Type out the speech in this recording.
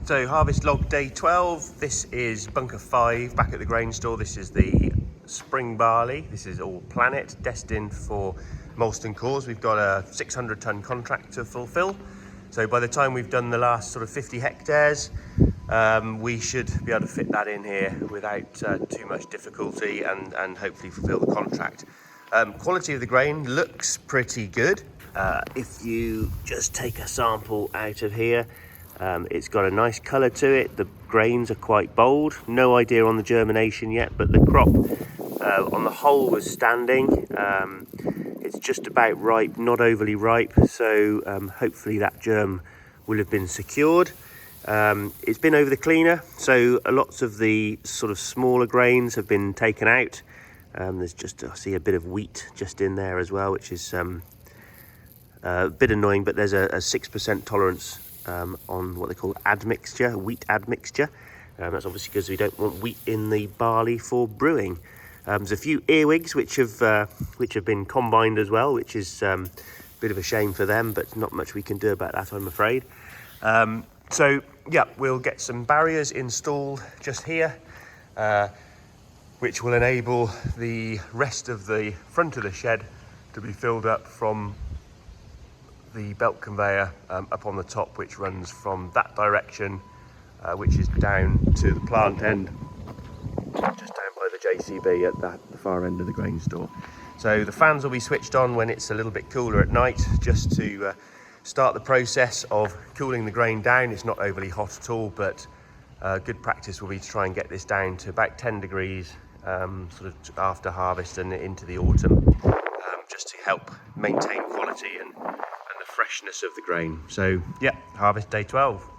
So harvest log day 12, this is bunker 5 back at the Grainstore. This is the spring barley. This is all planet, destined for malting cores. We've got a 600 tonne contract to fulfill. So by the time we've done the last sort of 50 hectares, we should be able to fit that in here without too much difficulty and hopefully fulfill the contract. Quality of the grain looks pretty good. If you just take a sample out of here, it's got a nice colour to it. The grains are quite bold. No idea on the germination yet, but the crop on the whole was standing. It's just about ripe, not overly ripe, so hopefully that germ will have been secured. It's been over the cleaner, so lots of the sort of smaller grains have been taken out. There's just, I see a bit of wheat just in there as well, which is a bit annoying, but there's a 6% tolerance on what they call admixture, wheat admixture. That's obviously because we don't want wheat in the barley for brewing. There's a few earwigs which have been combined as well, which is a bit of a shame for them, but not much we can do about that, I'm afraid. So yeah, we'll get some barriers installed just here, which will enable the rest of the front of the shed to be filled up from the belt conveyor up on the top, which runs from that direction, which is down to the plant end, just down by the JCB at the far end of the Grainstore. So the fans will be switched on when it's a little bit cooler at night, just to start the process of cooling the grain down. It's not overly hot at all, but good practice will be to try and get this down to about 10 degrees sort of after harvest and into the autumn, just to help maintain quality and the freshness of the grain. So yeah, harvest day 12.